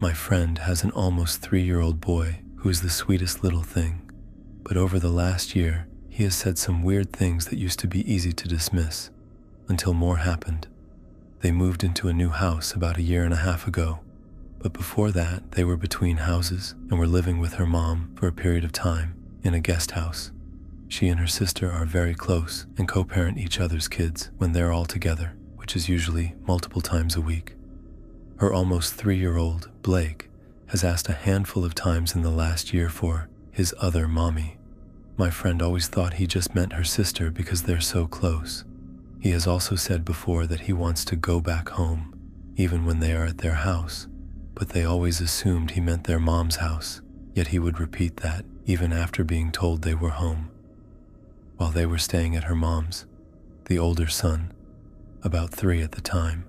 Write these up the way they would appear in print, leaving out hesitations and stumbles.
My friend has an almost 3-year-old boy who is the sweetest little thing, but over the last year, he has said some weird things that used to be easy to dismiss, until more happened. They moved into a new house about 1.5 years ago, but before that, they were between houses and were living with her mom for a period of time in a guest house. She and her sister are very close and co-parent each other's kids when they're all together, which is usually multiple times a week. Her almost 3-year-old, Blake, has asked a handful of times in the last year for his other mommy. My friend always thought he just meant her sister because they're so close. He has also said before that he wants to go back home, even when they are at their house, but they always assumed he meant their mom's house, yet he would repeat that even after being told they were home. While they were staying at her mom's, the older son, about 3 at the time,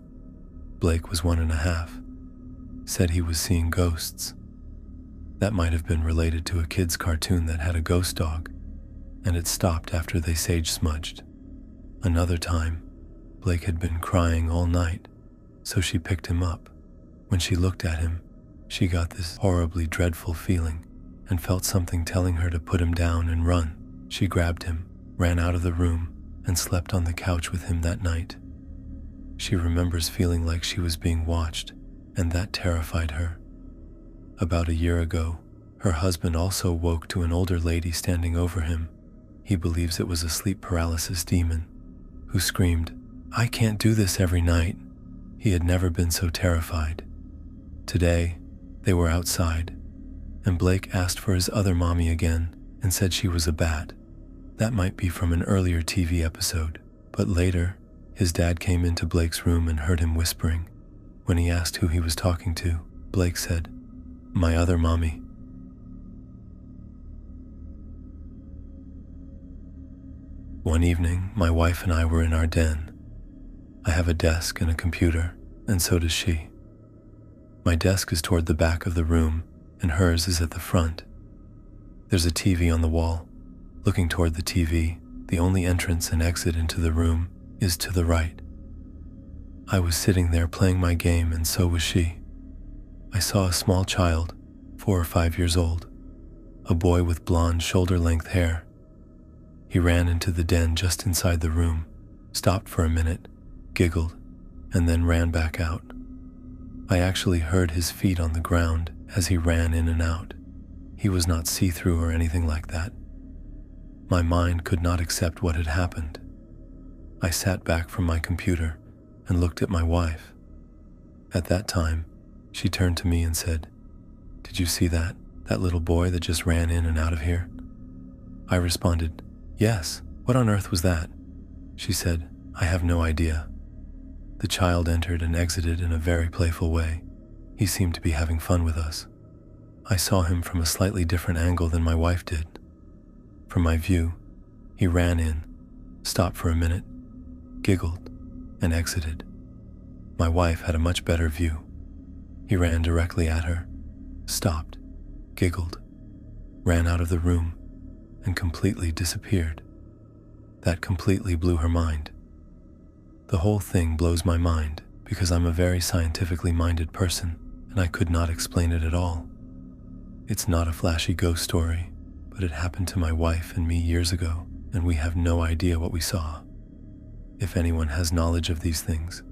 Blake was 1.5, said he was seeing ghosts. That might have been related to a kid's cartoon that had a ghost dog, and it stopped after they sage smudged. Another time, Blake had been crying all night, so she picked him up. When she looked at him, she got this horribly dreadful feeling and felt something telling her to put him down and run. She grabbed him, ran out of the room, and slept on the couch with him that night. She remembers feeling like she was being watched, and that terrified her. About 1 year ago, her husband also woke to an older lady standing over him. He believes it was a sleep paralysis demon, who screamed, "I can't do this every night." He had never been so terrified. Today, they were outside, and Blake asked for his other mommy again and said she was a bat. That might be from an earlier TV episode, but later, his dad came into Blake's room and heard him whispering. When he asked who he was talking to, Blake said, "My other mommy." One evening, my wife and I were in our den. I have a desk and a computer, and so does she. My desk is toward the back of the room, and hers is at the front. There's a TV on the wall. Looking toward the TV, the only entrance and exit into the room is to the right. I was sitting there playing my game, and so was she. I saw a small child, 4 or 5 years old, a boy with blonde shoulder-length hair. He ran into the den just inside the room, stopped for a minute, giggled, and then ran back out. I actually heard his feet on the ground as he ran in and out. He was not see-through or anything like that. My mind could not accept what had happened. I sat back from my computer and looked at my wife. At that time, she turned to me and said, "Did you see that little boy that just ran in and out of here?" I responded, "Yes, what on earth was that?" She said, "I have no idea." The child entered and exited in a very playful way. He seemed to be having fun with us. I saw him from a slightly different angle than my wife did. From my view, he ran in, stopped for a minute, giggled, and exited. My wife had a much better view. He ran directly at her, stopped, giggled, ran out of the room, and completely disappeared. That completely blew her mind. The whole thing blows my mind because I'm a very scientifically minded person and I could not explain it at all. It's not a flashy ghost story, but it happened to my wife and me years ago, and we have no idea what we saw. If anyone has knowledge of these things,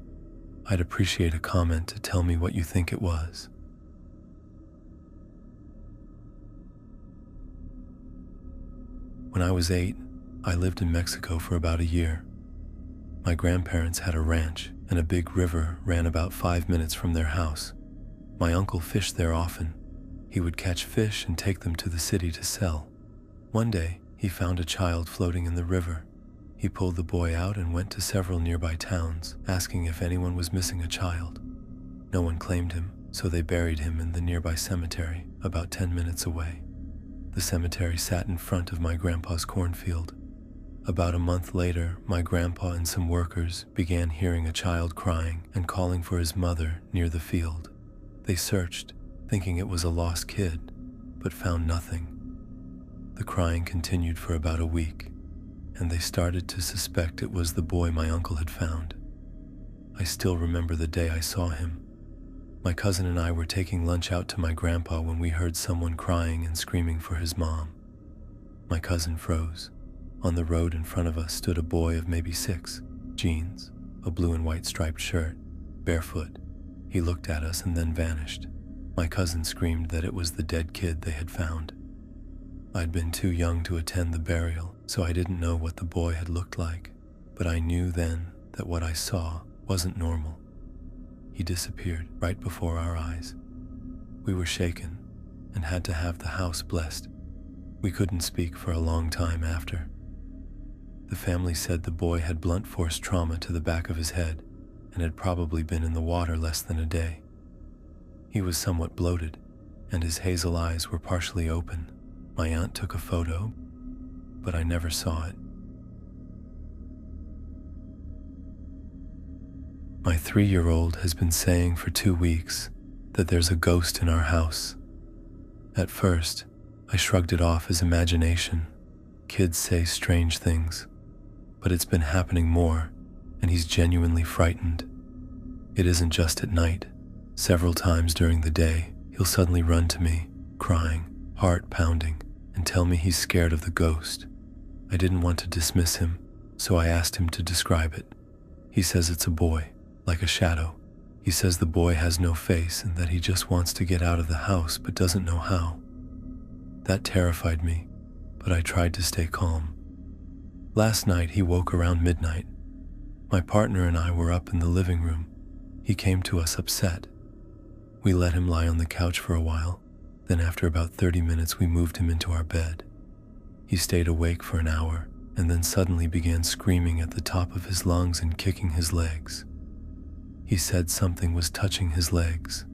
I'd appreciate a comment to tell me what you think it was. When I was 8, I lived in Mexico for about 1 year. My grandparents had a ranch, and a big river ran about 5 minutes from their house. My uncle fished there often. He would catch fish and take them to the city to sell. One day, he found a child floating in the river. He pulled the boy out and went to several nearby towns, asking if anyone was missing a child. No one claimed him, so they buried him in the nearby cemetery, about 10 minutes away. The cemetery sat in front of my grandpa's cornfield. About a month later, my grandpa and some workers began hearing a child crying and calling for his mother near the field. They searched, thinking it was a lost kid, but found nothing. The crying continued for about a week, and they started to suspect it was the boy my uncle had found. I still remember the day I saw him. My cousin and I were taking lunch out to my grandpa when we heard someone crying and screaming for his mom. My cousin froze. On the road in front of us stood a boy of maybe 6, jeans, a blue and white striped shirt, barefoot. He looked at us and then vanished. My cousin screamed that it was the dead kid they had found. I'd been too young to attend the burial, so I didn't know what the boy had looked like, but I knew then that what I saw wasn't normal. He disappeared right before our eyes. We were shaken and had to have the house blessed. We couldn't speak for a long time after. The family said the boy had blunt force trauma to the back of his head and had probably been in the water less than a day. He was somewhat bloated, and his hazel eyes were partially open. My aunt took a photo, but I never saw it. My 3-year-old has been saying for 2 weeks that there's a ghost in our house. At first, I shrugged it off as imagination. Kids say strange things, but it's been happening more, and he's genuinely frightened. It isn't just at night. Several times during the day, he'll suddenly run to me, crying, heart pounding, and tell me he's scared of the ghost. I didn't want to dismiss him, so I asked him to describe it. He says it's a boy, like a shadow. He says the boy has no face and that he just wants to get out of the house but doesn't know how. That terrified me, but I tried to stay calm. Last night he woke around midnight. My partner and I were up in the living room. He came to us upset. We let him lie on the couch for a while. Then after about 30 minutes we moved him into our bed. He stayed awake for an hour and then suddenly began screaming at the top of his lungs and kicking his legs. He said something was touching his legs.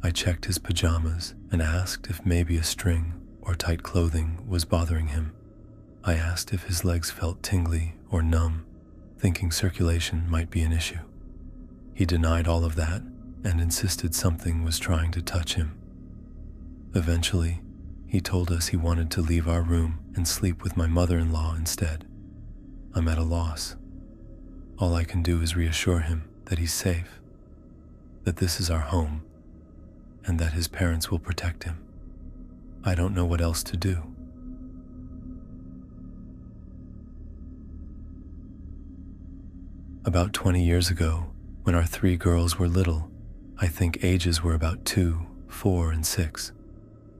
I checked his pajamas and asked if maybe a string or tight clothing was bothering him. I asked if his legs felt tingly or numb, thinking circulation might be an issue. He denied all of that and insisted something was trying to touch him. Eventually, he told us he wanted to leave our room and sleep with my mother-in-law instead. I'm at a loss. All I can do is reassure him that he's safe, that this is our home, and that his parents will protect him. I don't know what else to do. About 20 years ago, when our 3 girls were little, I think ages were about 2, 4, and 6,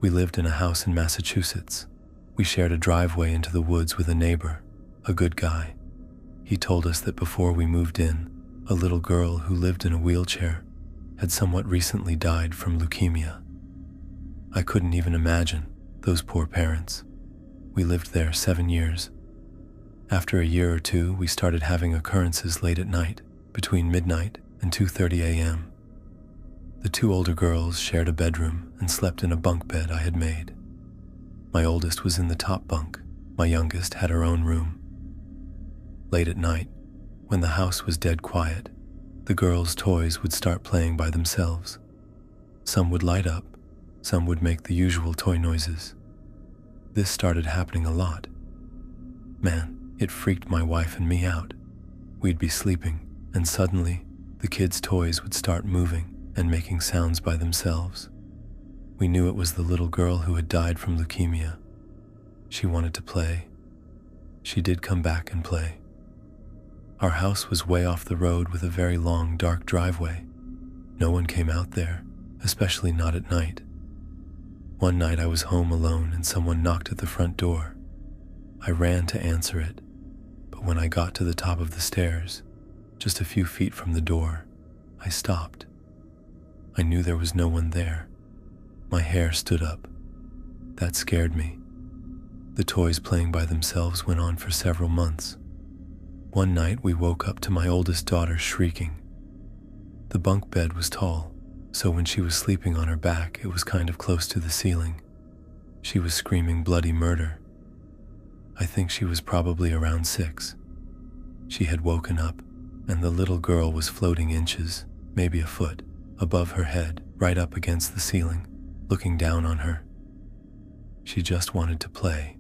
we lived in a house in Massachusetts. We shared a driveway into the woods with a neighbor, a good guy. He told us that before we moved in, a little girl who lived in a wheelchair had somewhat recently died from leukemia. I couldn't even imagine those poor parents. We lived there 7 years. After a year or two, we started having occurrences late at night, between midnight and 2:30 a.m. The 2 older girls shared a bedroom and slept in a bunk bed I had made. My oldest was in the top bunk. My youngest had her own room. Late at night, when the house was dead quiet, the girls' toys would start playing by themselves. Some would light up, some would make the usual toy noises. This started happening a lot. Man, it freaked my wife and me out. We'd be sleeping, and suddenly, the kids' toys would start moving and making sounds by themselves. We knew it was the little girl who had died from leukemia. She wanted to play. She did come back and play. Our house was way off the road with a very long, dark driveway. No one came out there, especially not at night. One night I was home alone and someone knocked at the front door. I ran to answer it, but when I got to the top of the stairs, just a few feet from the door, I stopped. I knew there was no one there. My hair stood up. That scared me. The toys playing by themselves went on for several months. One night we woke up to my oldest daughter shrieking. The bunk bed was tall, so when she was sleeping on her back, it was kind of close to the ceiling. She was screaming bloody murder. I think she was probably around 6. She had woken up, and the little girl was floating inches, maybe a foot, above her head, right up against the ceiling, looking down on her. She just wanted to play.